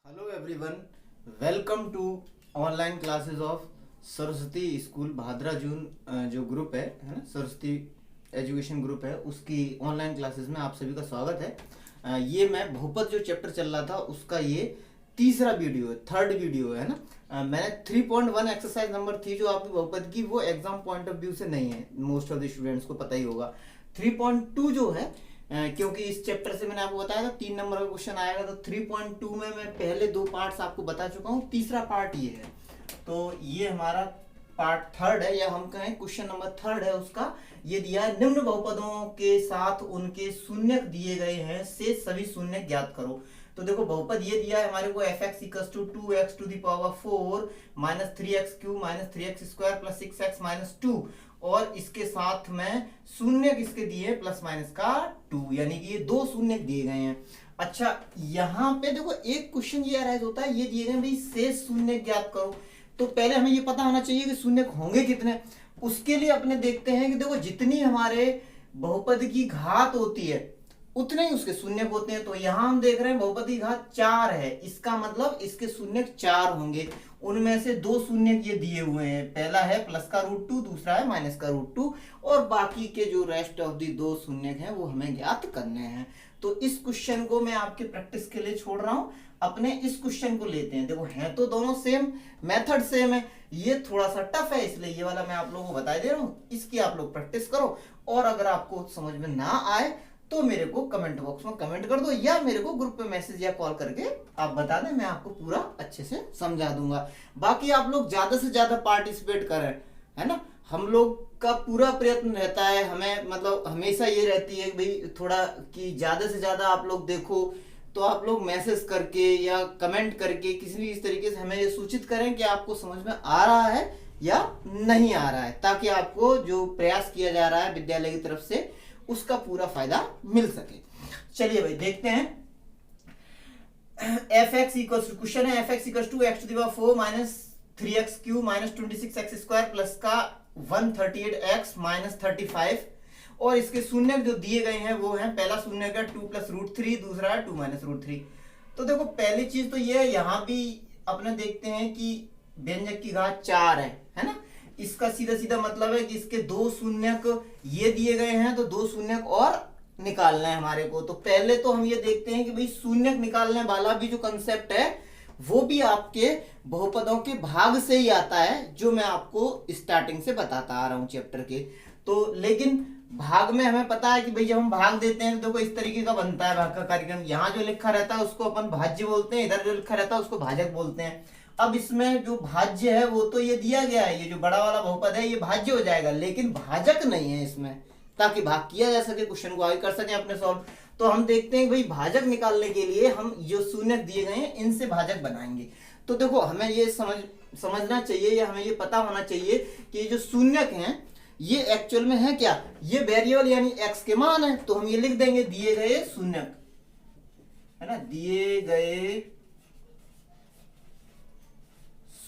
Hello everyone, welcome to online classes of Saraswati school Bhadra June. जो group है ना, Saraswati education group है, उसकी ऑनलाइन क्लासेस में आप सभी का स्वागत है। ये मैं बहुपद जो चैप्टर चल रहा था उसका ये तीसरा वीडियो है, थर्ड वीडियो है ना। मैंने 3.1 एक्सरसाइज नंबर थी जो आपकी बहुपद की, वो एग्जाम पॉइंट ऑफ व्यू से नहीं है, मोस्ट ऑफ द स्टूडेंट्स को पता ही होगा। 3.2 जो है, क्योंकि इस चैप्टर से मैंने आपको बताया था 3 नंबर का क्वेश्चन आएगा, तो 3.2 में मैं पहले 2 पार्ट्स आपको बता चुका हूँ, तीसरा पार्ट ये है। तो ये हमारा पार्ट थर्ड है, या हम कहें क्वेश्चन नंबर थर्ड है उसका। ये दिया है, निम्न बहुपदों के साथ उनके शून्य दिए गए हैं से सभी शून्य ज्ञात करो। तो देखो बहुपद ये दिया है हमारे को, fx equals to 2x to the power 4 minus 3x cube minus 3x square plus 6x minus 2, और इसके साथ में शून्य किसके दिए, प्लस माइनस का 2, यानी कि ये 2 शून्य दिए गए हैं। अच्छा, यहाँ पे देखो एक क्वेश्चन ये अराइज होता है, ये दिए गए भाई शेष शून्य ज्ञात करो। तो पहले हमें ये पता होना चाहिए कि शून्य होंगे कितने। उसके लिए अपने देखते हैं कि देखो जितनी हमारे बहुपद की घात होती है उतने ही उसके शून्य होते हैं। तो यहां हम देख रहे हैं बहुपद की घात 4 है, इसका मतलब इसके शून्य 4 होंगे। उनमें से 2 शून्य ये दिए हुए हैं, पहला है प्लस का रूट 2, दूसरा है माइनस का रूट 2, और बाकी के जो रेस्ट ऑफ दी 2 शून्य हैं वो हमें ज्ञात करने हैं। तो इस क्वेश्चन को मैं आपके प्रैक्टिस के लिए छोड़ रहा हूं, अपने इस क्वेश्चन को लेते हैं। देखो हैं तो दोनों सेम, मेथड सेम है, ये थोड़ा सा टफ है इसलिए ये वाला मैं आप लोगों को बता दे रहा हूं। इसकी आप लोग प्रैक्टिस करो, और अगर आपको समझ में ना आए तो मेरे को कमेंट बॉक्स में कमेंट कर दो, या मेरे को ग्रुप पे मैसेज या कॉल करके आप बता दें, मैं आपको पूरा अच्छे से समझा दूंगा। बाकी आप लोग ज्यादा से ज्यादा पार्टिसिपेट करें, है ना। हम लोग का पूरा प्रयत्न रहता है, हमें मतलब हमेशा ये रहती है भाई थोड़ा कि ज्यादा से ज्यादा आप लोग देखो। तो आप लोग मैसेज करके या कमेंट करके किसी भी इस तरीके से हमें ये सूचित करें कि आपको समझ में आ रहा है या नहीं आ रहा है, ताकि आपको जो प्रयास किया जा रहा है विद्यालय की तरफ से उसका पूरा फायदा मिल सके। चलिए भाई देखते हैं। fx इक्वल्स टू, क्वेश्चन है fx equals to x to the power 4 minus 3x cube minus 26x square plus का 138x माइनस 35, और इसके शून्य जो दिए गए हैं वो हैं, पहला शून्य का 2 प्लस रूट 3, दूसरा है 2 माइनस रूट 3। तो देखो पहली चीज तो ये है, यहां भी अपने देखते हैं कि व्यंजक की घात 4 है ना। इसका सीधा सीधा मतलब है कि इसके 2 शून्यक ये दिए गए हैं, तो 2 शून्यक और निकालना है हमारे को। तो पहले तो हम ये देखते हैं कि भाई शून्यक निकालने वाला भी जो कंसेप्ट है वो भी आपके बहुपदों के भाग से ही आता है, जो मैं आपको स्टार्टिंग से बताता आ रहा हूं चैप्टर के। तो लेकिन भाग में हमें पता है कि भाई जब हम भाग देते हैं तो देखो इस तरीके का बनता है भाग का कार्यक्रम। यहाँ जो लिखा रहता है उसको अपन भाज्य बोलते हैं, इधर जो लिखा रहता है उसको भाजक बोलते हैं। अब इसमें जो भाज्य है वो तो ये दिया गया है, ये जो बड़ा वाला बहुपद है ये भाज्य हो जाएगा, लेकिन भाजक नहीं है इसमें, ताकि भाग किया जा सके, क्वेश्चन को आगे कर सके अपने सॉल्व। तो हम देखते हैं भाई भाजक निकालने के लिए हम जो शून्य दिए गए हैं इनसे भाजक बनाएंगे। तो देखो हमें ये समझना चाहिए, या हमें ये पता होना चाहिए कि ये जो शून्यक हैं ये एक्चुअल में है क्या, ये वेरिएबल यानी x के मान है। तो हम ये लिख देंगे दिए गए शून्यक, है ना, दिए गए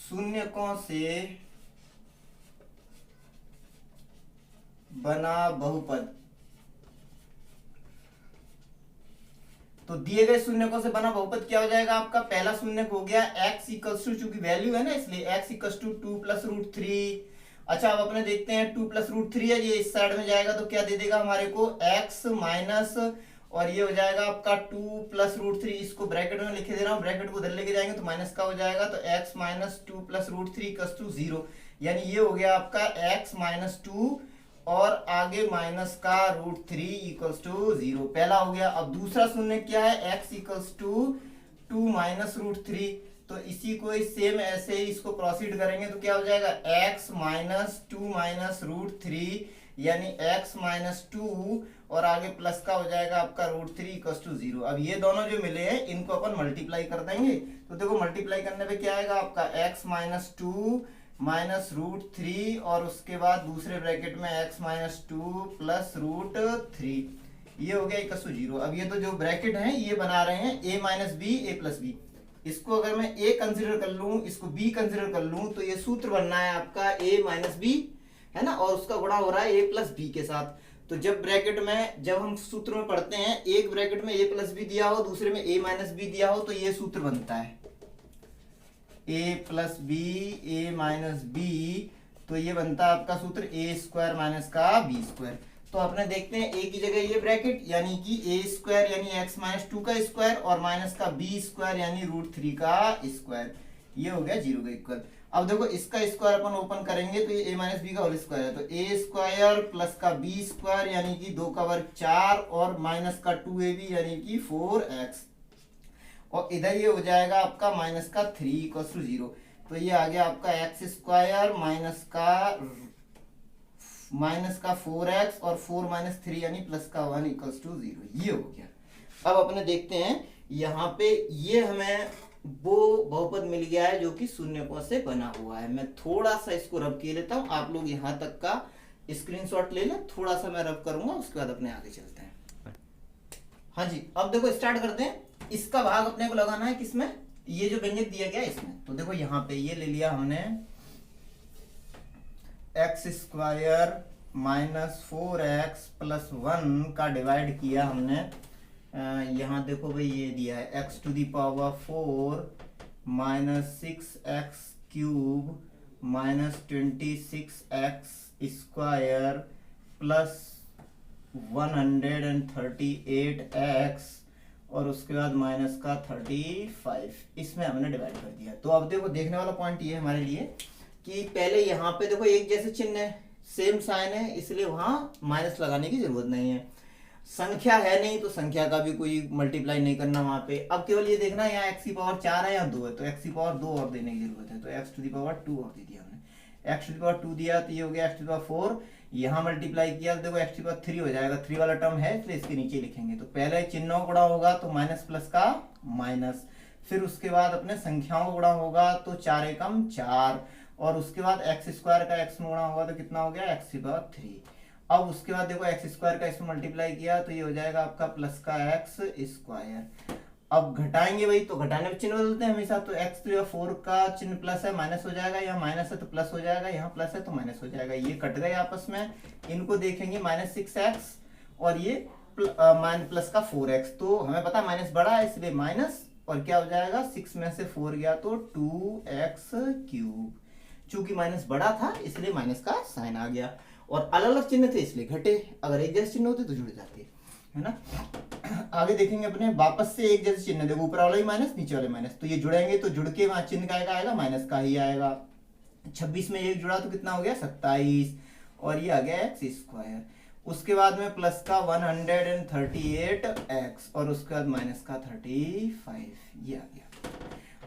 शून्यकों से बना बहुपद। तो दिए गए शून्यकों से बना बहुपद क्या हो जाएगा आपका, पहला शून्यक हो गया x इक्वल्स टू, चूंकि वैल्यू है ना इसलिए x equals to 2 plus root 3। अच्छा अब अपने देखते हैं 2 प्लस रूट 3 है, ये इस साइड में जाएगा तो क्या दे देगा हमारे को x माइनस, और ये हो जाएगा आपका 2 प्लस रूट 3, इसको ब्रैकेट में लिखे दे रहा हूँ, ब्रैकेट को उधर लेके जाएंगे तो माइनस का हो जाएगा, तो x minus 2 plus root 3 equals to 0, यानी ये हो गया आपका x माइनस 2 और आगे माइनस का रूट 3 इक्वल्स टू 0, पहला हो गया। अब दूसरा शून्य क्या है, x equals to 2 minus root 3, तो इसी को सेम ऐसे ही इसको प्रोसीड करेंगे तो क्या हो जाएगा x माइनस 2 माइनस रूट 3, यानी x माइनस 2 और आगे प्लस का हो जाएगा आपका रूट 3 इक्वल्स टू 0। अब ये दोनों जो मिले हैं इनको अपन मल्टीप्लाई कर देंगे, तो देखो मल्टीप्लाई करने पे क्या आएगा आपका x माइनस 2 माइनस रूट 3, और उसके बाद दूसरे ब्रैकेट में x माइनस 2 प्लस रूट 3, ये हो गया इक्वल्स टू 0। अब ये तो जो ब्रैकेट है ये बना रहे हैं a minus b a plus b, इसको अगर मैं a कंसिडर कर लूं, इसको b कंसिडर कर लूं, तो ये सूत्र बनना है आपका a माइनस बी, है ना, और उसका गुणा हो रहा है a प्लस बी के साथ। तो जब ब्रैकेट में, जब हम सूत्र में पढ़ते हैं, एक ब्रैकेट में a प्लस बी दिया हो, दूसरे में a माइनस बी दिया हो, तो ये सूत्र बनता है a plus b a minus b, तो ये बनता है आपका सूत्र a स्क्वायर माइनस का b स्क्वायर। तो अपने देखते हैं a की जगह ये ब्रैकेट यानी कि a स्क्वायर यानी x माइनस 2 का स्क्वायर और माइनस का b स्क्वायर यानी √3 का स्क्वायर, ये हो गया 0 का इक्वल। अब देखो इसका स्क्वायर अपन ओपन करेंगे तो ये a माइनस बी का होल स्क्वायर है, तो a स्क्वायर प्लस का b स्क्वायर यानी कि 2 का वर्ग 4 और माइनस का 2ab यानी कि 4x, और इधर ये हो जाएगा आपका माइनस का 3 इक्वल्स टू 0। तो ये आ गया आपका एक्स स्क्वायर माइनस का 4x और 4 माइनस 3 यानी प्लस का 1 इक्वल्स टू 0, ये हो गया। अब अपने देखते हैं यहाँ पे ये हमें वो बहुपद मिल गया है जो कि शून्य पद से बना हुआ है। मैं थोड़ा सा इसको रब किए लेता हूँ, आप लोग यहाँ तक का स्क्रीनशॉट ले लें, थोड़ा सा मैं रब करूंगा, उसके बाद अपने आगे चलते हैं। हाँ जी, अब देखो स्टार्ट करते हैं। इसका भाग अपने को लगाना है किसमें, ये जो व्यंजक दिया गया इसमें। तो देखो यहाँ पे ये ले लिया हमने x square minus 4x plus 1 का डिवाइड किया हमने, यहाँ देखो भाई ये दिया है x to the power 4 minus 6x cube minus 26x square plus 138x और उसके बाद माइनस का 35, इसमें हमने डिवाइड कर दिया। तो अब देखो देखने वाला पॉइंट ये है हमारे लिए कि पहले यहाँ पे देखो एक जैसे चिन्ह है, सेम साइन है, इसलिए वहां माइनस लगाने की जरूरत नहीं है। संख्या है नहीं तो संख्या का भी कोई मल्टीप्लाई नहीं करना वहां पे। अब केवल ये देखना है यहाँ x की पावर 4 है या 2 है, तो x की पावर 2 और देने की जरूरत है, तो x टू दी पावर 2 और दे दिया हमने। x टू दी पावर 2 दिया तो ये हो गया x टू दी पावर 4, यहाँ मल्टीप्लाई किया तो देखो x टू दी पावर 3 हो जाएगा, 3 वाला टर्म है इसलिए इसके नीचे लिखेंगे। तो पहले चिन्हों गुणा होगा तो माइनस प्लस का माइनस, फिर उसके बाद अपने संख्याओं गुणा होगा तो 4 एकम 4, और उसके बाद एक्स स्क्वायर का एक्स में गुणा होगा तो कितना हो गया x की पावर 3। अब उसके बाद देखो एक्स स्क्वायर का इसमें मल्टीप्लाई किया तो ये हो जाएगा आपका प्लस का एक्स स्क्वायर। अब घटाएंगे भाई, तो घटाने में चिन्ह बदलते हैं हमेशा, तो x तो 4 का चिन्ह प्लस है माइनस हो जाएगा, यहाँ माइनस है तो प्लस हो जाएगा, यहाँ प्लस है तो माइनस हो जाएगा, ये कट गए आपस में। इनको देखेंगे माइनस 6x और ये प्लस का 4x, तो हमें पता माइनस बड़ा है इसलिए माइनस, और क्या हो जाएगा 6 में से 4 गया तो 2x क्यूब। चूंकि माइनस बड़ा था इसलिए माइनस का साइन आ गया, और अलग अलग चिन्ह थे इसलिए घटे, अगर एक जैसे चिन्ह होते तो जुड़ जाते, है ना। आगे देखेंगे अपने वापस से एक जैसे चिन्ह, देखो ऊपर वाला ही माइनस नीचे वाले माइनस, तो ये जुड़ेंगे तो जुड़ के वहां चिन्ह का आएगा माइनस का ही आएगा। 26 में एक जुड़ा तो कितना हो गया 27, और ये आ गया एक्स स्क्वायर। उसके बाद में प्लस का 138x और उसके बाद माइनस का 35, ये आ गया।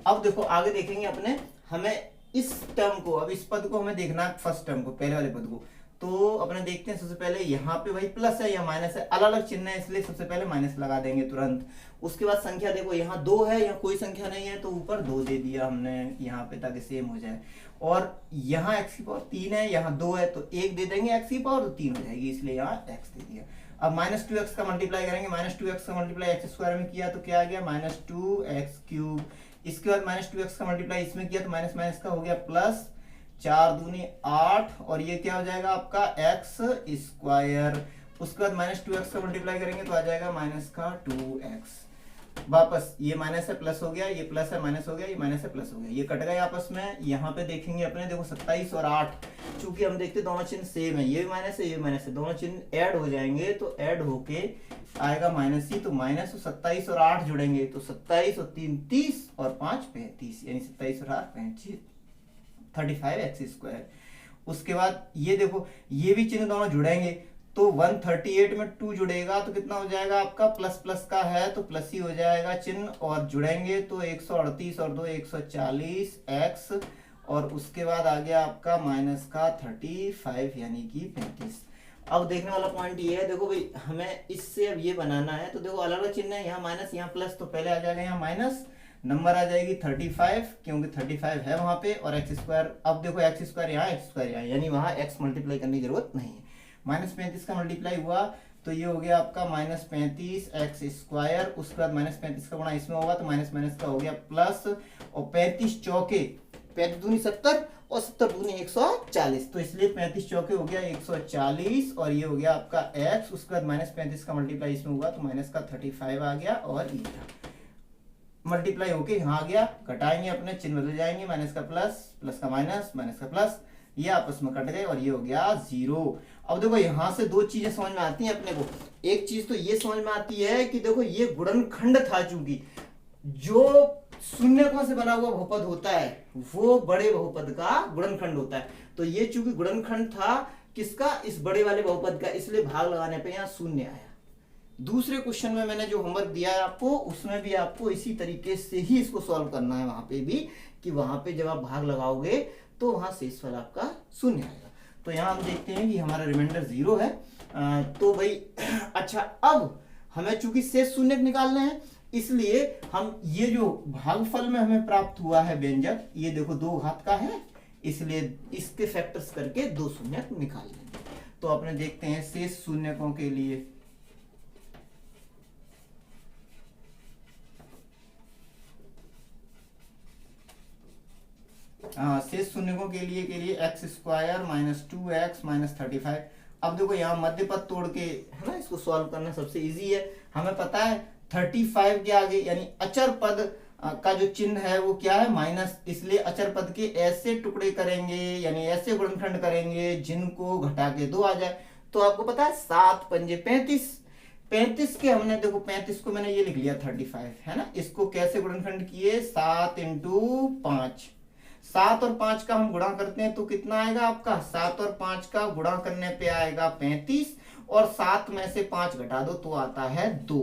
अब देखो आगे देखेंगे अपने, हमें इस टर्म को, अब इस पद को हमें देखना है, फर्स्ट टर्म को, पहले वाले पद को। तो अपने देखते हैं सबसे पहले यहाँ पे भाई प्लस है या माइनस है, अलग अलग चिन्ह है इसलिए सबसे पहले माइनस लगा देंगे तुरंत। उसके बाद संख्या देखो यहाँ 2 है, यहाँ कोई संख्या नहीं है तो ऊपर 2 दे दिया हमने यहाँ पे ताकि सेम हो जाए, और यहाँ x की पावर 3 है, यहाँ 2 है तो 1 दे देंगे x की पावर तो 3 हो जाएगी, इसलिए यहाँ x दे दिया। अब माइनस 2x का मल्टीप्लाई करेंगे, माइनस 2x का मल्टीप्लाई एक्स स्क्वायर में किया तो क्या आ गया माइनस 2x क्यूब। इसके बाद माइनस 2x का मल्टीप्लाई इसमें किया तो माइनस माइनस का हो गया प्लस, 4 दूनी 8, और ये क्या हो जाएगा आपका एक्स स्क्वायर। उसके बाद माइनस 2x का मल्टीप्लाई करेंगे तो आ जाएगा माइनस का 2x। वापस ये माइनस है प्लस हो गया, ये प्लस है माइनस हो गया, ये माइनस है प्लस हो गया, ये कट गए आपस में। यहाँ पे देखेंगे अपने, देखो 27 और 8, चूंकि हम देखते दोनों चिन्ह सेम है, ये माइनस है ये माइनस है, दोनों चिन्ह ऐड हो जाएंगे तो ऐड होके आएगा माइनस ही, तो माइनस 27 और 8 जुड़ेंगे तो 27 और 3 30 और 5 35, यानी 27 और 8 35, 35x स्क्वायर। उसके बाद ये देखो ये भी चिन्ह दोनों जुड़ेंगे तो 138 में 2 जुड़ेगा तो कितना हो जाएगा आपका, प्लस प्लस का है तो प्लस ही हो जाएगा चिन्ह, और जुड़ेंगे तो 138 और 2 140 x, और उसके बाद आ गया आपका माइनस का 35 यानी कि 35। अब देखने वाला पॉइंट ये है, देखो भाई हमें इससे अब ये बनाना है, तो देखो अलग अलग चिन्ह है, यहाँ माइनस यहाँ प्लस, तो पहले आ जाएगा यहाँ माइनस, नंबर आ जाएगी 35 क्योंकि 35 है वहां पे, और एक्स स्क्वायर। अब देखो एक्स स्क्वायर यहाँ एक्स स्क्वायर यहाँ, यानी वहां एक्स मल्टीप्लाई करने की जरूरत नहीं है। माइनस 35 का मल्टीप्लाई हुआ तो ये हो गया आपका माइनस 35 एक्स स्क्वायर। उसके बाद माइनस 35 का गुणा इसमें होगा तो माइनस माइनस का हो गया प्लस, और 35 चौके 35 दूनी 70 और 70 दूनी 140, तो इसलिए 35 चौके हो गया 140 और ये हो गया आपका x, उसके बाद -35 का मल्टीप्लाई इसमें हुआ तो माइनस का 35 आ गया और ये मल्टीप्लाई होके यहाँ आ गया, घटाएंगे अपने चिन्ह बदल जाएंगे, माइनस का प्लस, प्लस का माइनस, माइनस का प्लस, ये आपस में कट गए और ये हो गया 0। अब देखो यहाँ से दो चीजें समझ में आती हैं अपने को। एक चीज तो ये समझ में आती है कि देखो ये गुणनखंड था, चूंकि जो शून्यकों से बना हुआ बहुपद होता है वो बड़े बहुपद का गुणनखंड होता है, तो ये चूंकि गुणनखंड था किसका, इस बड़े वाले बहुपद का, इसलिए भाग लगाने पे यहाँ शून्य आया। दूसरे क्वेश्चन में मैंने जो होमवर्क दिया है आपको, उसमें भी आपको इसी तरीके से ही इसको सॉल्व करना है वहां पे भी, कि वहां पे जब आप भाग लगाओगे तो वहां शेषफल आपका शून्य आएगा। तो यहाँ हम देखते हैं कि हमारा रिमाइंडर 0 है। तो भाई अच्छा, अब हमें चूंकि शेष शून्य निकालना है, इसलिए हम ये जो भागफल में हमें प्राप्त हुआ है व्यंजक, ये देखो 2 घात का है, इसलिए इसके फैक्टर्स करके 2 शून्य निकाल लेंगे। तो अपने देखते हैं शेष शून्यकों के लिए, शेष शून्यकों के लिए x square minus 2x minus 35। अब देखो यहाँ मध्य पद तोड़ के है ना इसको सॉल्व करना सबसे इजी है। हमें पता है 35 के आगे यानी अचर पद का जो चिन्ह है वो क्या है, माइनस, इसलिए अचर पद के ऐसे टुकड़े करेंगे यानी ऐसे गुणनखंड करेंगे जिनको घटा के 2 आ जाए। तो आपको पता है 7 पंजे 35, 35 के हमने देखो 35 को मैंने ये लिख लिया 35 है ना, इसको कैसे गुणनखंड किए, 7 × 5, 7 और 5 का हम गुणा करते हैं तो कितना आएगा आपका, 7 और 5 का गुणा करने पे आएगा 35 और 7 में से 5 घटा दो तो आता है 2,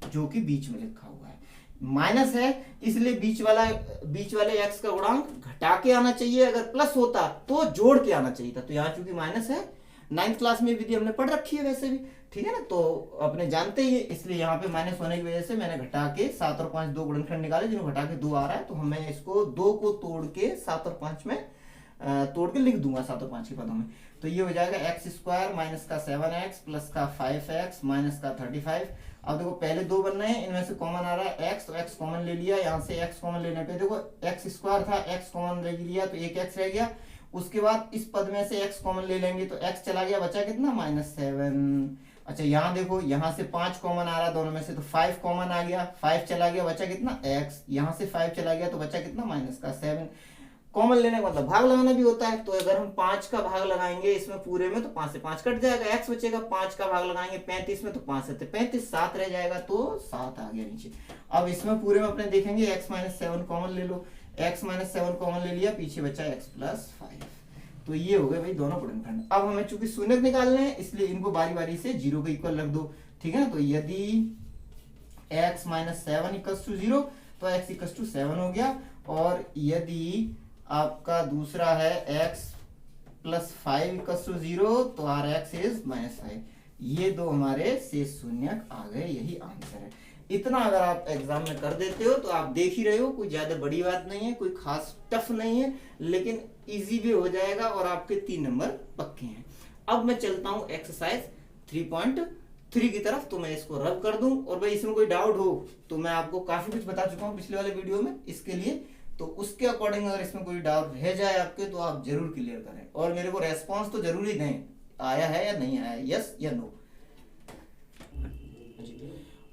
जो कि बीच में लिखा हुआ है, माइनस है इसलिए बीच वाले x का गुणांक घटा के आना चाहिए, अगर प्लस होता तो जोड़ के आना चाहिए था। तो यहाँ चूंकि माइनस है, 9th क्लास में विधि हमने पढ़ रखी है वैसे भी, ठीक है ना, तो अपने जानते ही है, इसलिए यहाँ पे माइनस होने की वजह से मैंने घटा के 7 और 5 2 गुणनखंड निकाले, जिनको घटा के 2 आ रहा है, तो हमें इसको 2 को तोड़ के 7 और 5 में तोड़ के लिख दूंगा 7 और 5 के पदों में। तो ये हो जाएगा x स्क्वायर माइनस का 7x प्लस का 5x माइनस का 35। अब देखो पहले 2 बन रहे हैं, इनमें से कॉमन आ रहा है x, तो x कॉमन ले लिया, यहाँ से x कॉमन लेने पे देखो x स्क्वायर था, x कॉमन ले लिया तो एक x रह गया। उसके बाद इस पद में से x कॉमन ले लेंगे तो x चला गया, बचा कितना, -7। अच्छा यहाँ देखो यहाँ से 5 कॉमन आ रहा है दोनों में से, तो 5 कॉमन आ गया, 5 चला गया, बचा कितना x, यहाँ से 5 चला गया तो बचा कितना -7। कॉमन लेने का मतलब भाग लगाना भी होता है, तो अगर हम 5 का भाग लगाएंगे इसमें पूरे में तो 5 से 5 कट जाएगा, x बचेगा, 5 का भाग लगाएंगे 35 में तो 5 से 35, 7 रह जाएगा, तो 7 आ गया नीचे। अब इसमें पूरे में अपने देखेंगे x - 7 कॉमन ले लो, x - 7 कॉमन ले लिया, पीछे बचा x + 5। तो ये हो गए भाई दोनों गुणनखंड। अब हमें चूंकि शून्यक निकालने हैं इसलिए इनको बारी बारी से 0 के इक्वल रख दो, ठीक है ना। तो यदि x - 7 = 0 तो x = 7 हो गया, और यदि आपका दूसरा है x + 5 = 0 तो our x is -5। ये दो हमारे शेष शून्यक आ गए, यही आंसर है। इतना अगर आप एग्जाम में कर देते हो तो आप देख ही रहे हो, कोई ज्यादा बड़ी बात नहीं है, कोई खास टफ नहीं है, लेकिन इजी भी हो जाएगा और आपके 3 नंबर पक्के हैं। अब मैं चलता हूं एक्सरसाइज 3.3 की तरफ, तो मैं इसको रब कर दूं, और भाई इसमें कोई डाउट हो तो मैं आपको काफी कुछ बता चुका हूं पिछले वाले वीडियो में इसके लिए, तो उसके अकॉर्डिंग अगर इसमें कोई डाउट रह जाए आपके तो आप जरूर क्लियर करें, और मेरे को रेस्पॉन्स तो जरूरी दें, आया है या नहीं आया, यस या नो।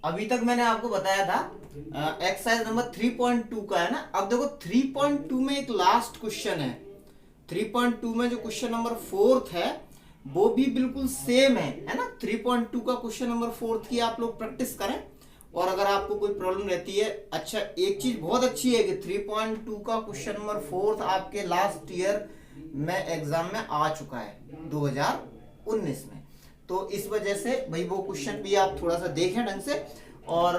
अभी तक मैंने आपको बताया था एक्सरसाइज नंबर 3.2 का है ना। अब देखो 3.2 में एक लास्ट क्वेश्चन है, 3.2 में जो क्वेश्चन नंबर 4 है वो भी बिल्कुल सेम है ना। 3.2 का क्वेश्चन नंबर 4 की आप लोग प्रैक्टिस करें, और अगर आपको कोई प्रॉब्लम रहती है, अच्छा एक चीज बहुत अच्छी है कि 3.2 का क्वेश्चन नंबर 4 आपके लास्ट ईयर में एग्जाम में आ चुका है 2019 में, तो इस वजह से भाई वो क्वेश्चन भी आप थोड़ा सा देखें ढंग से, और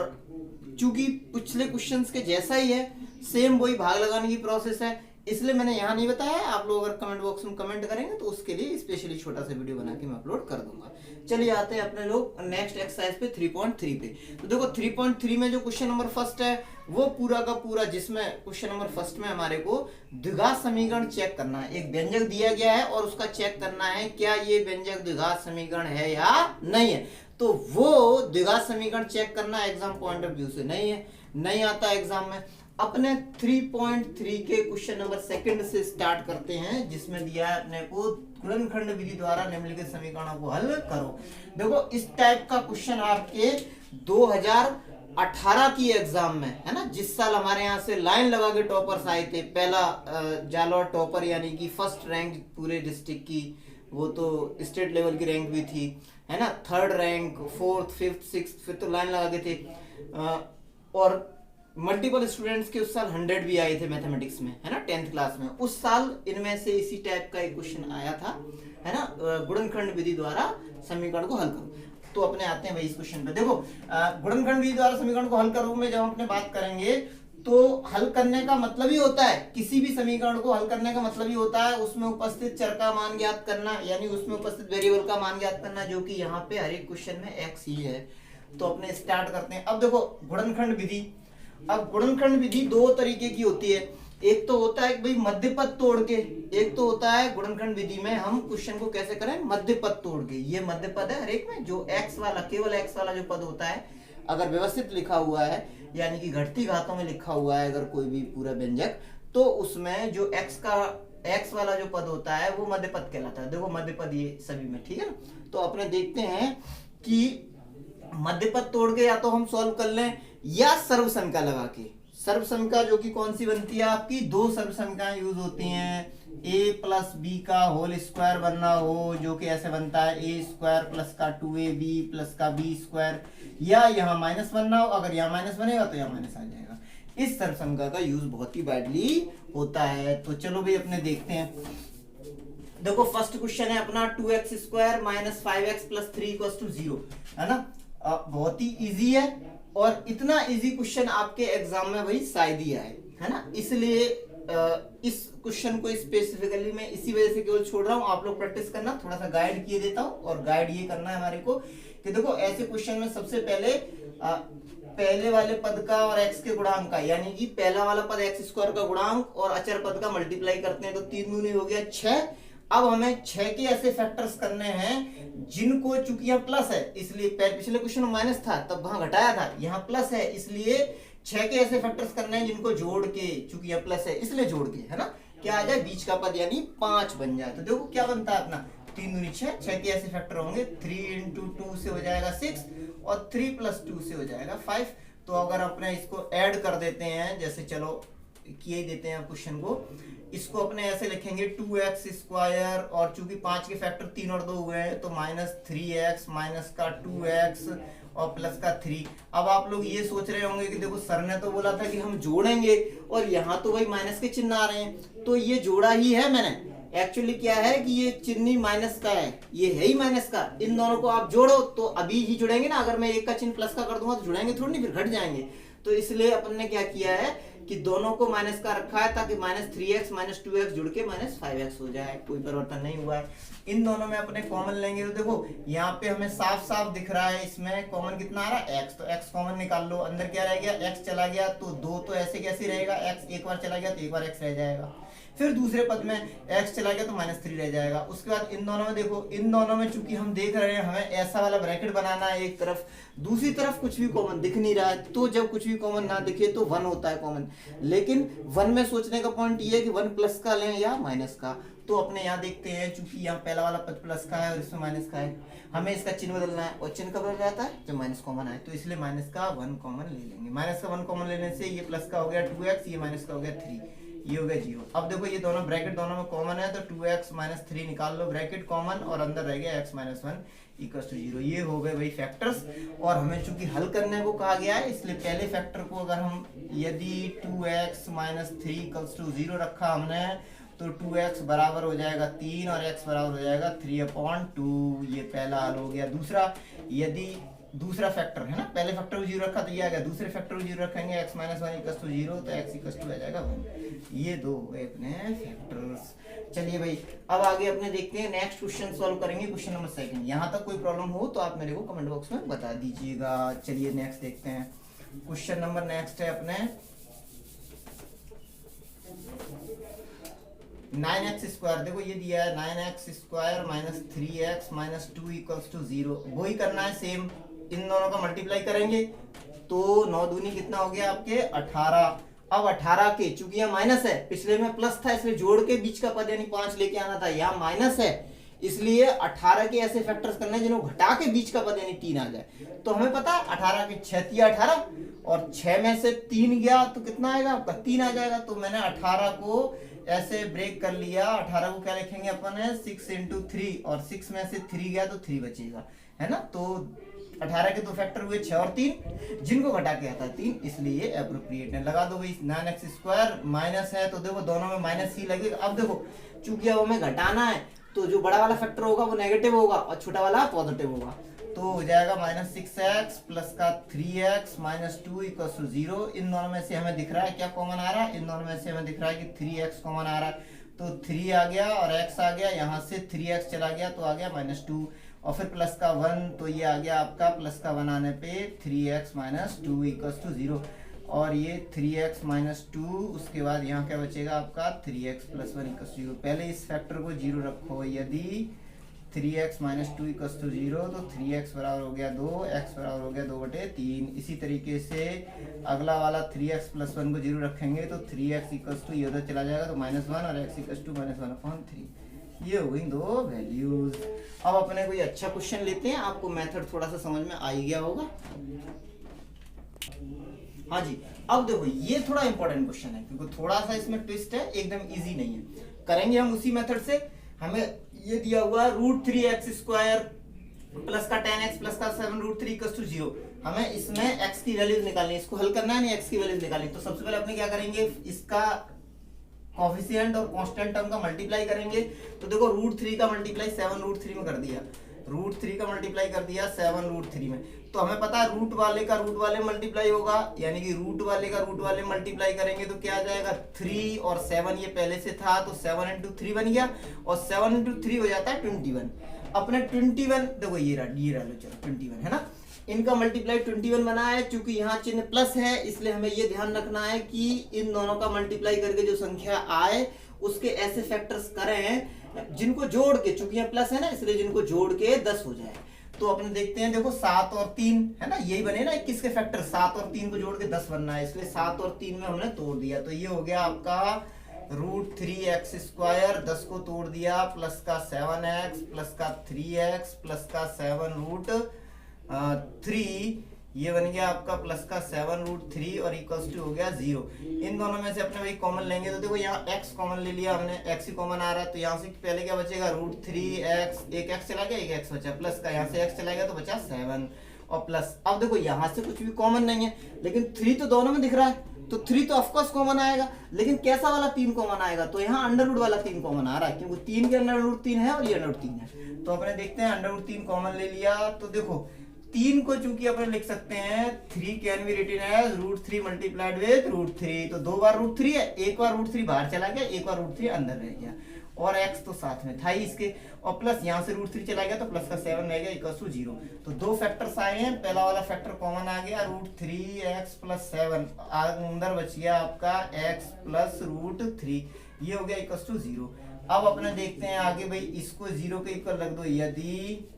चूंकि पिछले क्वेश्चंस के जैसा ही है, सेम वही भाग लगाने की प्रोसेस है, इसलिए मैंने यहाँ नहीं बताया। आप लोग अगर कमेंट बॉक्स में कमेंट करेंगे तो उसके लिए स्पेशली छोटा सा वीडियो बना के मैं अपलोड कर दूंगा। चलिए आते हैं अपने लोग नेक्स्ट एक्सरसाइज पे 3.3 पे। तो देखो 3.3 में जो क्वेश्चन नंबर 1 है वो पूरा का पूरा, जिसमें क्वेश्चन नंबर 1 में हमारे को द्विघात समीकरण चेक करना है। एक व्यंजक दिया गया है और उसका चेक करना है क्या ये व्यंजक द्विघात समीकरण है या नहीं है। तो वो द्विघात समीकरण चेक करना एग्जाम पॉइंट ऑफ व्यू से नहीं है, नहीं आता एग्जाम में। अपने 3.3 के क्वेश्चन नंबर सेकंड से स्टार्ट करते हैं, जिसमें दिया है अपने को गुणनखंड विधि द्वारा निम्नलिखित समीकरणों को हल करो। देखो इस टाइप का क्वेश्चन आपके 2018 की एग्जाम में है ना, जिस साल हमारे यहाँ से लाइन लगा के टॉपर्स आए थे, पहला जालौर टॉपर यानी कि फर्स्ट रैंक पूरे डिस्ट्रिक्ट की, वो तो स्टेट लेवल की रैंक भी थी है ना, third rank, fourth, fifth, sixth, फिर तो लाइन लगा के थे। और मल्टीपल स्टूडेंट्स के उस साल 100 भी आए थे मैथमेटिक्स में है ना, 10th क्लास में। उस साल इनमें से इसी टाइप का एक क्वेश्चन आया था है ना, गुणनखंड विधि द्वारा समीकरण को हल करो। तो अपने आते हैं भाई इस क्वेश्चन पे। देखो गुणनखंड विधि द्वारा समीकरण को हल करो में जब अपने बात करेंगे तो हल करने का मतलब ही होता है, किसी भी समीकरण को हल करने का मतलब ही होता है उसमें उपस्थित चर का मान ज्ञात करना, यानी उसमें उपस्थित वेरिएबल का मान ज्ञात करना, जो कि यहाँ पे हर एक क्वेश्चन में x ही है। तो अपने स्टार्ट करते हैं। अब देखो गुणनखंड विधि, अब गुणनखंड विधि दो तरीके की होती है। एक तो होता है भाई मध्य पद तोड़ के, एक तो होता है गुणनखंड विधि में हम क्वेश्चन को कैसे करें, मध्य पद तोड़ के। ये मध्य पद है हर एक में, जो x वाला, केवल x वाला जो पद होता है, अगर व्यवस्थित लिखा हुआ है यानी कि घटती घातों में लिखा हुआ है अगर कोई भी पूरा व्यंजक, तो उसमें जो x वाला जो पद होता है वो मध्य पद कहलाता है। देखो मध्य पद ये सभी में, ठीक है ना। तो अपने देखते हैं कि मध्य पद तोड़ के या तो हम सॉल्व कर लें या सर्वसंख्या लगा के। सर्वसंख्या जो कि कौन सी बनती है आपकी, दो सर्वसंख्याएं यूज होती हैं, a प्लस बी का होल स्क्वायर बनना हो, जो कि ऐसे बनता है a स्क्वायर प्लस का 2ab प्लस का b स्क्वायर, या यहाँ माइनस बनना हो, अगर यहाँ माइनस बनेगा तो यहाँ माइनस आ जाएगा। इस सर्वसंख्या का यूज बहुत ही वाइडली होता है। तो चलो भाई अपने देखते हैं। देखो फर्स्ट क्वेश्चन है अपना 2x square minus 5x plus 3 equals to 0 है ना। बहुत ही इजी है, और इतना इजी क्वेश्चन आपके एग्जाम में भाई शायद ही आए है ना, इसलिए इस क्वेश्चन को स्पेसिफिकली मैं इसी वजह से केवल छोड़ रहा हूं। आप लोग प्रैक्टिस करना, थोड़ा सा गाइड किए देता हूं। और गाइड ये करना है हमारे को कि देखो ऐसे क्वेश्चन में सबसे पहले पहले वाले पद का और x के गुणांक का, यानी कि पहला वाला पद x स्क्वायर का गुणांक और अचर पद का मल्टीप्लाई करते हैं, तो 3 दूनी हो गया 6। अब हमें 6 के ऐसे फैक्टर्स करने हैं जिनको, चूंकि यहाँ प्लस है इसलिए, पिछले क्वेश्चन में माइनस था तब वहां घटाया था, यहाँ प्लस है इसलिए 6 के ऐसे फैक्टर्स करने हैं जिनको जोड़ के, चूंकि यहाँ प्लस है इसलिए जोड़ के है ना, क्या आ जाए बीच का पद यानी 5 बन जाए। तो देखो क्या बनता है अपना 3 दूनी 6, 6 के ऐसे फैक्टर होंगे, 3 इंटू 2 से हो जाएगा 6 और 3 प्लस 2 से हो जाएगा 5। तो अगर अपने इसको ऐड कर देते हैं, जैसे चलो किए देते हैं क्वेश्चन को, इसको अपने ऐसे लिखेंगे 2x स्क्वायर, और चूंकि 5 के फैक्टर 3 और 2 हुए हैं तो माइनस 3x माइनस का 2x और प्लस का 3। अब आप लोग ये सोच रहे होंगे कि देखो सर ने तो बोला था कि हम जोड़ेंगे, और यहाँ तो भाई माइनस के चिन्ह आ रहे हैं, तो ये जोड़ा ही है मैंने। एक्चुअली क्या है कि ये चिन्ह माइनस का है, ये है ही माइनस का। इन दोनों को आप जोड़ो तो अभी ही जुड़ेंगे ना, अगर मैं एक का चिन्ह प्लस का कर दूंगा तो जुड़ेंगे थोड़ी नहीं, फिर घट जाएंगे। तो इसलिए अपन ने क्या किया है कि दोनों को माइनस का रखा है, ताकि माइनस 3x माइनस 2x जुड़ के माइनस 5x हो जाए, कोई परिवर्तन नहीं हुआ है। इन दोनों में अपने कॉमन लेंगे तो देखो यहाँ पे हमें साफ साफ दिख रहा है, इसमें कॉमन कितना आ रहा है x, तो x कॉमन निकाल लो, अंदर क्या रह गया x चला गया, तो 2 तो ऐसे कैसे रहेगा, x एक बार चला गया तो एक बार x रह जाएगा, फिर दूसरे पद में x चला गया तो माइनस 3 रह जाएगा। उसके बाद इन दोनों में देखो, इन दोनों में चूंकि हम देख रहे हैं हमें ऐसा वाला ब्रैकेट बनाना है एक तरफ, दूसरी तरफ कुछ भी कॉमन दिख नहीं रहा है, तो जब कुछ भी कॉमन ना दिखे तो 1 होता है कॉमन। लेकिन 1 में सोचने का पॉइंट ये है कि 1 प्लस का लें या माइनस का। तो अपने यहाँ देखते हैं, चूंकि यहाँ पहला वाला पद प्लस का है और इसमें माइनस का है, हमें इसका चिन्ह बदलना है, और चिन्ह कब बदल जाता है जब माइनस कॉमन आए, तो इसलिए माइनस का 1 कॉमन ले लेंगे। माइनस का 1 कॉमन लेने से ये प्लस का हो गया 2x, ये माइनस का हो गया 3, ये हो गया 0। अब देखो ये दोनों ब्रैकेट दोनों में कॉमन है, तो 2x माइनस 3 निकाल लो ब्रैकेट कॉमन, और अंदर रह गया x माइनस 1 इक्वल्स टू 0। ये हो गए भाई फैक्टर्स, और हमें चूंकि हल करने को कहा गया है इसलिए पहले फैक्टर को अगर हम, यदि 2x माइनस 3 इक्वल्स टू 0 रखा हमने, तो 2x बराबर हो जाएगा 3 और x बराबर हो जाएगा 3/2। ये पहला हल हो गया। दूसरा, यदि दूसरा फैक्टर है ना, पहले फैक्टर को 0 रखा तो ये आ गया, दूसरे फैक्टर को 0 रखेंगे x माइनस 1 इक्वल्स टू 0, तो x इक्वल्स टू आ जाएगा 1। ये दो हो गए अपने फैक्टर्स। चलिए भाई अब आगे अपने देखते हैं, नेक्स्ट क्वेश्चन सॉल्व करेंगे, क्वेश्चन नंबर 2। यहाँ तक कोई प्रॉब्लम हो तो आप मेरे को कमेंट बॉक्स में बता दीजिएगा। चलिए नेक्स्ट देखते हैं, क्वेश्चन नंबर नेक्स्ट है अपने 9x स्क्वायर। देखो ये दिया है 9x square minus 3x minus 2 equals to 0। वही करना है सेम, इन दोनों का मल्टीप्लाई करेंगे तो 9 दूनी कितना हो गया आपके 18। अब 18 के, चूंकि यहाँ माइनस है, पिछले में प्लस था इसलिए जोड़ के बीच का पद यानी 5 लेके आना था, यहाँ माइनस है इसलिए 18 के ऐसे फैक्टर्स करने जिन्हों घटा के बीच का पद यानी 3 आ जाए। तो हमें पता है 18 के 6 तिया 18 और 6 में से 3 गया तो कितना आएगा आपका 3 आ जाएगा। तो मैंने 18 को ऐसे ब्रेक कर लिया। 18 को क्या लिखेंगे अपन है 6 into 3 और 6 में से 3 गया तो 3 बचेगा, है ना। तो 18 के दो फैक्टर हुए 6 और 3, जिनको घटा के आता है 3, इसलिए एप्रोप्रिएट है। लगा दो भाई 9x² माइनस है तो देखो दोनों में माइनस ही लगेगा। अब देखो चूंकि अब हमें घटाना है तो जो बड़ा वाला फैक्टर होगा वो नेगेटिव होगा और छोटा वाला पॉजिटिव होगा। तो हो जाएगा -6x प्लस का 3x माइनस 2 इक्वल टू 0। इन दोनों में से हमें दिख रहा है क्या कॉमन आ रहा है, इन दोनों में से हमें दिख रहा है कि 3x कॉमन आ रहा है। तो 3 आ गया और x आ गया, यहाँ से 3x चला गया तो आ गया -2 और फिर प्लस का 1 तो ये आ गया आपका प्लस का 1 आने पे 3x माइनस 2 इक्वल टू 0 और ये 3x माइनस 2, उसके बाद यहाँ क्या बचेगा आपका 3x प्लस 1 इक्वल टू 0। पहले इस फैक्टर को 0 रखो, यदि 3x माइनस 2 इक्वल टू 0 तो 3x बराबर हो गया 2, x बराबर हो गया 2/3। इसी तरीके से अगला वाला 3x प्लस 1 को 0 रखेंगे तो 3x इक्वल टू ये उधर चला जाएगा तो -1 और x इक्वल टू -1/3। ये हो गई दो वैल्यूज। अब अपने कोई अच्छा क्वेश्चन लेते हैं, आपको मेथड थोड़ा सा समझ में आ ही गया होगा। हाँ जी, अब देखो ये थोड़ा इंपॉर्टेंट क्वेश्चन है क्योंकि थोड़ा सा इसमें ट्विस्ट है, एकदम इजी नहीं है। करेंगे हम उसी मेथड से। हमें ये दिया हुआ है √3x² प्लस का 10x प्लस का 7√3 इक्वल टू 0। हमें इसमें x की वैल्यूज निकालनी है, इसको हल करना है नहीं, x की वैल्यूज निकालनी। तो सबसे पहले अपने क्या करेंगे, इसका कोफिशिएंट और कांस्टेंट टर्म का मल्टीप्लाई करेंगे। तो देखो √3 का मल्टीप्लाई 7√3 में कर दिया, √3 का मल्टीप्लाई कर दिया 7√3 में। तो हमें पता है रूट वाले का रूट वाले मल्टीप्लाई होगा, यानी कि रूट वाले का रूट वाले मल्टीप्लाई करेंगे तो क्या आ जाएगा 3 और 7 ये पहले से था तो 7 into 3 बन गया और 7 into 3 हो जाता है 21। अपने 21 देखो ये रहा लो चलो 21 है ना, इनका मल्टीप्लाई 21 बना है। चूंकि यहाँ चिन्ह प्लस है इसलिए हमें ये ध्यान रखना है कि इन दोनों का मल्टीप्लाई करके जो संख्या आए उसके ऐसे फैक्टर्स करें जिनको जोड़ के, चूंकि यहाँ प्लस है ना इसलिए जिनको जोड़ के 10 हो जाए। तो अपने देखते हैं, देखो 7 और 3 है ना, यही बने ना 21 के फैक्टर, 7 और 3 को जोड़ के 10 बनना है, इसलिए 7 और 3 में हमने तोड़ दिया। तो ये हो गया आपका √3x² 10 को तोड़ दिया प्लस का 7x प्लस का 3x प्लस का 7√3, ये बन गया आपका प्लस का 7√3 और इक्वल्स टू हो गया 0। इन दोनों में से अपने भाई कॉमन लेंगे तो देखो यहाँ x कॉमन ले लिया हमने, x ही कॉमन आ रहा है तो यहाँ से पहले क्या बचेगा √3x, एक x चला गया, एक x बचा, प्लस का यहाँ से x चला गया तो बचा 7 और प्लस। अब देखो यहाँ से कुछ भी कॉमन नहीं है लेकिन 3 तो दोनों में दिख रहा है तो 3 तो ऑफकोर्स कॉमन आएगा, लेकिन कैसा वाला 3 कॉमन आएगा, तो यहाँ अंडर वाला 3 कॉमन आ रहा है क्योंकि 3 के अंदर √3 है और ये √3 है। तो अपने देखते हैं √3 कॉमन ले लिया तो देखो 3 को चूंकि अपन लिख सकते हैं 3 can be written as √3 multiplied with √3। तो 2 बार √3 है, एक बार √3 बाहर चला गया, एक बार √3 अंदर रह गया और x तो साथ में था ही इसके, और प्लस यहाँ से √3 चला गया तो प्लस का 7 रह गया इक्वल टू 0। तो दो फैक्टर्स आए हैं, पहला वाला फैक्टर कॉमन आ गया √3x प्लस 7, अंदर बच गया आपका x प्लस √3, ये हो गया इक्वल टू 0। अब अपने देखते हैं आगे भाई, इसको 0 के इक्वल रख दो, यदि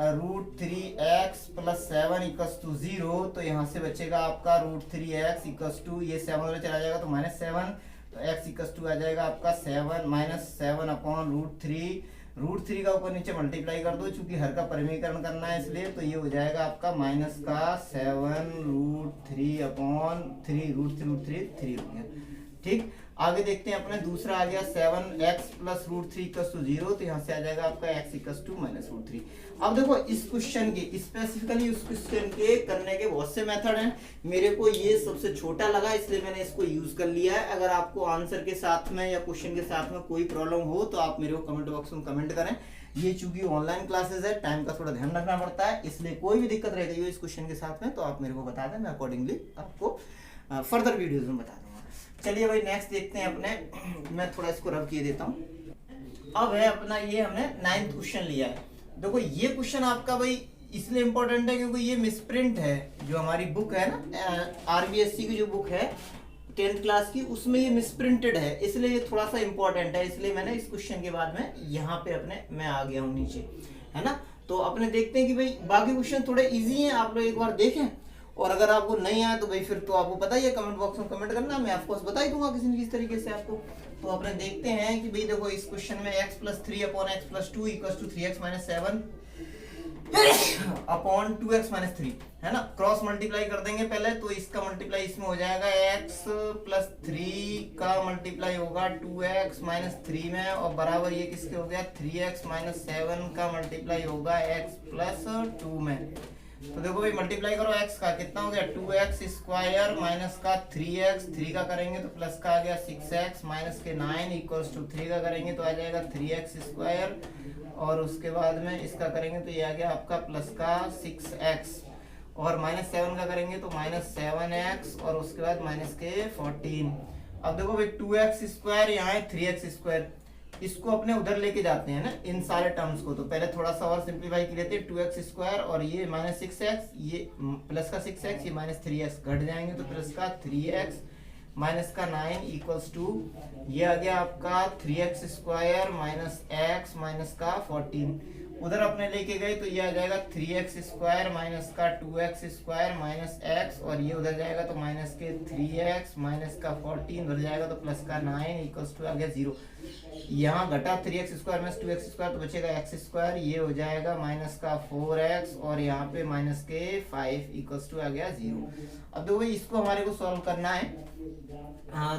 √3x प्लस 7 इक्वल टू 0 तो यहाँ से बचेगा आपका √3x इक्वल टू, ये 7 वाला चला जाएगा तो -7, तो x इक्वल टू आ जाएगा आपका 7 अपॉन √3 का ऊपर नीचे मल्टीप्लाई कर दो, चूंकि हर का परिमीकरण करना है इसलिए, तो ये हो जाएगा आपका माइनस का 7√3 अपॉन 3 √3 हो गया। ठीक, आगे देखते हैं अपने दूसरा आ गया 7x प्लस √3 इक्वल टू 0, तो यहाँ से आ जाएगा आपका x इक्वल टू -√3। अब देखो इस क्वेश्चन के स्पेसिफिकली उस क्वेश्चन के करने के बहुत से मेथड हैं, मेरे को ये सबसे छोटा लगा इसलिए मैंने इसको यूज कर लिया है। अगर आपको आंसर के साथ में या क्वेश्चन के साथ में कोई प्रॉब्लम हो तो आप मेरे को कमेंट बॉक्स में कमेंट करें। ये चूंकि ऑनलाइन क्लासेस है, टाइम का थोड़ा ध्यान रखना पड़ता है, इसलिए कोई भी दिक्कत रह गई हो इस क्वेश्चन के साथ में तो आप मेरे को बता दें, मैं अकॉर्डिंगली आपको फर्दर वीडियोज में बता दूंगा। चलिए भाई नेक्स्ट देखते हैं अपने, मैं थोड़ा इसको रब किए देता हूँ। अब है अपना ये हमने 9th क्वेश्चन लिया है। देखो ये क्वेश्चन आपका भाई इसलिए इंपॉर्टेंट है क्योंकि ये मिसप्रिंट है, जो हमारी बुक है ना RBSC की जो बुक है 10th क्लास की, उसमें ये मिसप्रिंटेड है, इसलिए ये थोड़ा सा इंपॉर्टेंट है, इसलिए मैंने इस क्वेश्चन के बाद में यहाँ पे अपने मैं आ गया हूँ नीचे, है ना। तो अपने देखते हैं कि भाई बाकी क्वेश्चन थोड़े इजी हैं, आप लोग एक बार देखें और अगर आपको नहीं आया तो भाई फिर तो आपको पता ही है, कमेंट बॉक्स में कमेंट करना, मैं आपको बता ही दूंगा किसी न किसी तरीके से आपको। तो अपने देखते हैं कि भाई देखो इस क्वेश्चन में x + 3 / x + 2 = 3x - 7 upon 2x - 3 है ना। क्रॉस मल्टीप्लाई कर देंगे पहले, तो इसका मल्टीप्लाई इसमें हो जाएगा, x + 3 का मल्टीप्लाई होगा 2x - 3 में, और बराबर ये किसके हो गया 3x - 7 का मल्टीप्लाई होगा x + 2 में। तो देखो भाई मल्टीप्लाई करो x का, कितना हो गया 2x² माइनस का 3x, 3 का करेंगे तो प्लस का आ गया 6x माइनस के 9 = 3 का करेंगे तो आ जाएगा 3x², और उसके बाद में इसका करेंगे तो ये आ गया आपका प्लस का 6x, और -7 का करेंगे तो -7x, और उसके बाद माइनस के 14। अब देखो भाई 2x² यहाँ है 3x², इसको अपने उधर लेके जाते हैं ना इन सारे टर्म्स को। तो पहले थोड़ा सा और सिंप्लीफाई कर लेते हैं, 2x² और ये -6x, ये प्लस का 6x, ये -3x घट जाएंगे तो प्लस का 3x माइनस का 9 = ये आ गया आपका 3x² माइनस x माइनस का 14। उधर अपने लेके गए तो ये आ जाएगा 3x² माइनस का 2x² माइनस x, और ये उधर जाएगा तो माइनस के 3x माइनस का 14 उधर जाएगा तो प्लस का 9 = आ गया 0। यहाँ घटा 3x² माइनस 2x² तो बचेगा x², ये हो जाएगा माइनस का 4x, और यहाँ पे माइनस के 5 = आ गया 0। अब देखो भाई इसको हमारे को सॉल्व करना है।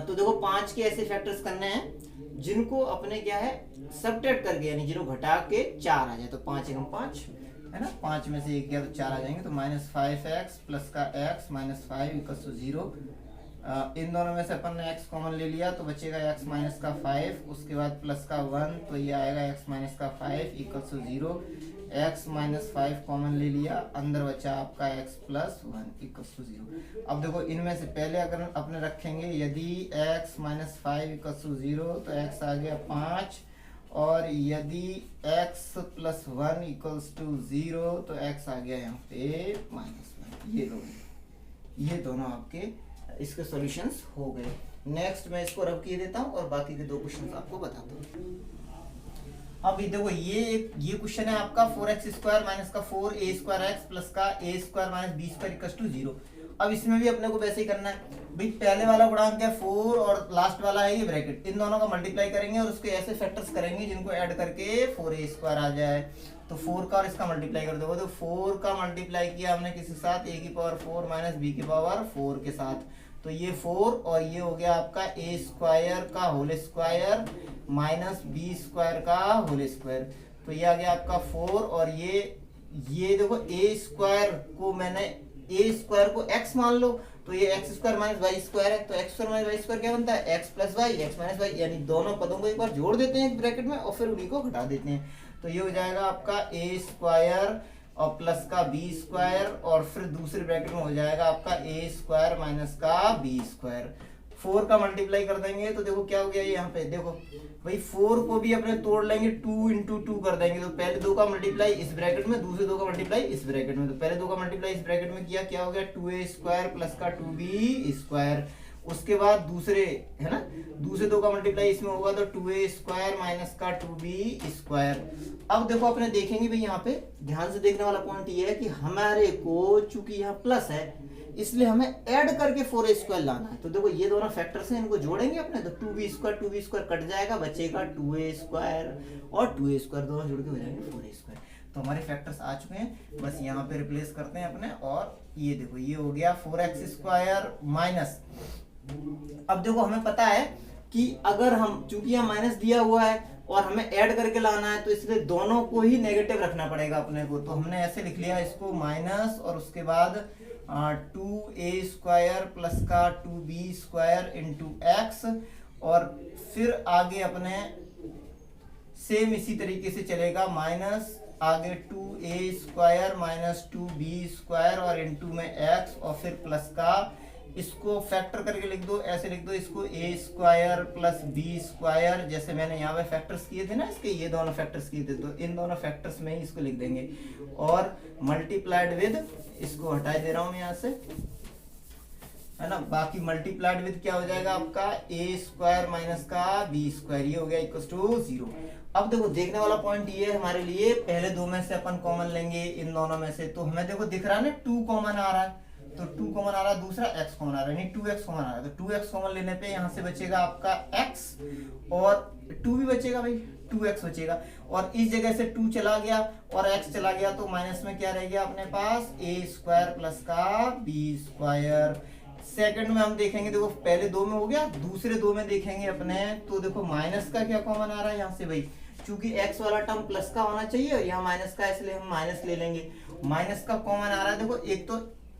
तो देखो 5 के ऐसे फैक्टर्स करने हैं जिनको अपने क्या है सबट्रैक्ट करके, यानी जिनको घटा के 4 आ जाए। तो 5 × 5 है ना, 5 में से 1 गया तो 4 आ जाएंगे, तो -5x प्लस का x माइनस 5 = 0। इन दोनों में से अपन ने x कॉमन ले लिया तो बचेगा x माइनस का 5, उसके बाद प्लस का 1 तो ये आएगा x माइनस का 5 = 0। x माइनस 5 कॉमन ले लिया, अंदर बचा आपका x प्लस 1 = 0। अब देखो इनमें से पहले अगर अपने रखेंगे, यदि x माइनस 5 = 0 तो x आ गया 5, और यदि x प्लस 1 = 0 तो x आ गया यहाँ पे -1। ये दोनों आपके इसके सॉल्यूशंस हो गए। नेक्स्ट मैं इसको रब किए देता हूँ और बाकी के 2 क्वेश्चन आपको बताता हूँ। अब देखो ये क्वेश्चन है आपका 4x² माइनस का 4a² प्लस का a² माइनस b² = 0। अब इसमें भी अपने को वैसे ही करना है भाई, पहले वाला गुणांक है 4 और लास्ट वाला है ये ब्रैकेट, इन दोनों का मल्टीप्लाई करेंगे और उसके ऐसे फैक्टर्स करेंगे जिनको ऐड करके 4a² आ जाए। तो 4 का और इसका मल्टीप्लाई कर दो, तो 4 का मल्टीप्लाई किया हमने किसी साथ, a⁴ माइनस b⁴ के साथ, तो ये 4 और ये हो गया आपका a² का होल स्क्वायर माइनस b² का होल स्क्वायर, तो ये आ गया आपका 4। और ये देखो a² को मैंने a² को x मान लो, तो ये x² माइनस y² है, तो x² माइनस y² क्या बनता है x plus y, x minus y, यानी दोनों पदों को एक बार जोड़ देते हैं ब्रैकेट में और फिर उन्हीं को घटा देते हैं। तो ये हो जाएगा आपका a² और प्लस का b², और फिर दूसरे ब्रैकेट में हो जाएगा आपका a² माइनस का b²। 4 का मल्टीप्लाई कर देंगे तो देखो क्या हो गया, यहाँ पे देखो भाई 4 को भी अपने तोड़ लेंगे, 2 × 2 कर देंगे, तो पहले 2 का मल्टीप्लाई इस ब्रैकेट में, दूसरे 2 का मल्टीप्लाई इस ब्रैकेट में, तो पहले 2 का मल्टीप्लाई इस ब्रैकेट में किया, क्या हो गया 2a² प्लस का 2b²। उसके बाद दूसरे है ना, दूसरे 2 का मल्टीप्लाई इसमें होगा तो 2a² माइनस का 2b²। अब देखो अपने देखेंगे भाई, यहाँ पे ध्यान से देखने वाला पॉइंट ये है कि हमारे को चूंकि यहाँ प्लस है इसलिए हमें ऐड करके 4a² लाना है। तो देखो ये दोनों फैक्टर्स हैं, इनको जोड़ेंगे अपने, तो 2b² कट जाएगा, बचेगा 2a² और 2a² दोनों जुड़ के हो जाएंगे 4a²। तो हमारे फैक्टर्स आ चुके हैं, बस यहाँ पे रिप्लेस करते हैं अपने, और ये देखो ये हो गया 4x² माइनस। अब देखो हमें पता है कि अगर हम, चूंकि यहाँ माइनस दिया हुआ है और हमें ऐड करके लाना है, तो इसलिए दोनों को ही नेगेटिव रखना पड़ेगा अपने को। तो हमने ऐसे लिख लिया इसको माइनस, और उसके बाद 2a² प्लस का 2b² × x, और फिर आगे अपने सेम इसी तरीके से चलेगा, माइनस आगे 2a² माइनस 2b² और इनटू में x, और फिर प्लस का, इसको फैक्टर करके लिख दो, ऐसे लिख दो इसको a² प्लस b², जैसे मैंने यहाँ पे फैक्टर्स किए थे ना इसके, ये दोनों फैक्टर्स किए थे, तो इन दोनों फैक्टर्स में ही इसको लिख देंगे, और मल्टीप्लाइड विद, इसको हटा दे रहा हूं मैं यहाँ से, है ना, बाकी मल्टीप्लाइड विद क्या हो जाएगा आपका a² माइनस का b², ये हो गया = 0। अब देखो देखने वाला पॉइंट ये है हमारे लिए, पहले 2 में से अपन कॉमन लेंगे इन दोनों में से, तो हमें देखो दिख रहा है ना 2 कॉमन आ रहा है, तो 2 कॉमन आ रहा है, दूसरा x कॉमन आ रहा है, यानी 2x कॉमन आ रहा है। तो 2x कॉमन लेने पे यहाँ से बचेगा आपका x और 2 भी बचेगा भाई, 2x बचेगा, और इस जगह से 2 चला गया और x चला गया, तो माइनस में क्या रह गया अपने पास, a स्क्वायर प्लस का b स्क्वायर। सेकंड में हम देखेंगे, देखो पहले 2 में हो गया, दूसरे 2 में देखेंगे अपने, तो देखो माइनस का क्या कॉमन आ रहा है यहाँ से भाई, चूंकि x वाला टर्म प्लस का होना चाहिए और यहाँ माइनस का, इसलिए हम माइनस ले लेंगे। माइनस का कॉमन आ रहा है, देखो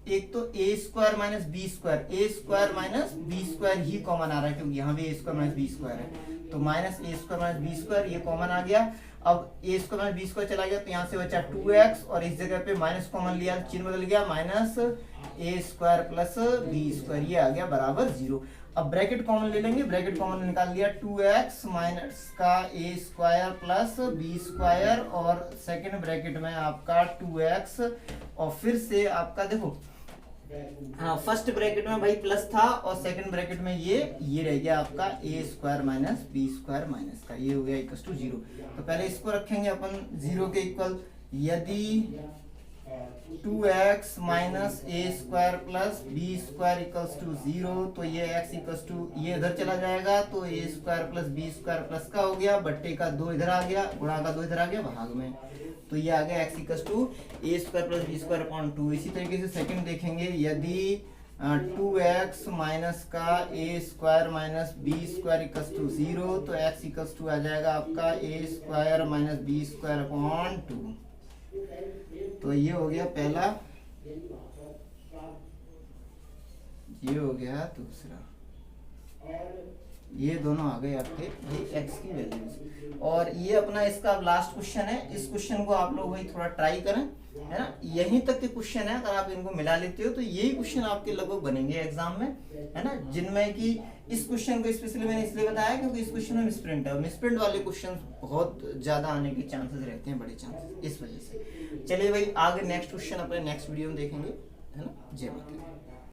एक तो a square minus B square, a square minus B square ही कॉमन आ रहा है, क्योंकि यहाँ भी a square minus B square है, तो minus a square minus B square ये कॉमन आ गया। अब a square minus B square चला गया, तो यहाँ से बचा 2x और इस जगह पे माइनस कॉमन लिया, चिन्ह बदल गया, minus a square plus b square, ये आ गया बराबर 0। अब ब्रैकेट कॉमन ले लेंगे, ब्रैकेट कॉमन निकाल लिया, 2x माइनस का a square plus b square, और सेकंड ब्रैकेट में आपका 2x, और फिर से आपका देखो हाँ फर्स्ट ब्रैकेट में भाई प्लस था और सेकंड ब्रैकेट में ये रह गया आपका a square minus B square minus का, ये हो गया इक्वल टू 0। तो पहले इसको रखेंगे अपन 0 के इक्वल, यदि 2x minus a square plus b square equals to 0, तो ये x इक्वल्स टू, ये इधर चला जाएगा, तो a square plus b square plus का हो गया, बट्टे का 2 इधर आ गया, गुणा का 2 इधर आ गया भाग में, तो ये आ गया x equals to a square plus b square upon 2। इसी तरीके से सेकंड देखेंगे, यदि 2x माइनस का a square minus b square equals to 0, तो x इक्वल्स टू आ जाएगा आपका a square minus b square upon 2। तो ये हो गया पहला, ये हो गया दूसरा, ये दोनों आ गए आपके ये x की वैल्यूज। और ये अपना इसका लास्ट क्वेश्चन है, इस क्वेश्चन को आप लोग भाई थोड़ा ट्राई करें, है ना, यहीं तक के क्वेश्चन है, अगर आप इनको मिला लेते हो तो यही क्वेश्चन आपके लगभग बनेंगे एग्जाम में, है ना, जिनमें कि इस क्वेश्चन को स्पेशली मैंने इसलिए बताया क्योंकि इस क्वेश्चन में मिसप्रिंट है, मिसप्रिंट वाले क्वेश्चन बहुत ज्यादा आने के चांसेस रहते हैं, बड़े चांसेस, इस वजह से। चलिए भाई आगे नेक्स्ट क्वेश्चन अपने नेक्स्ट वीडियो में देखेंगे, है ना। जय माता दी।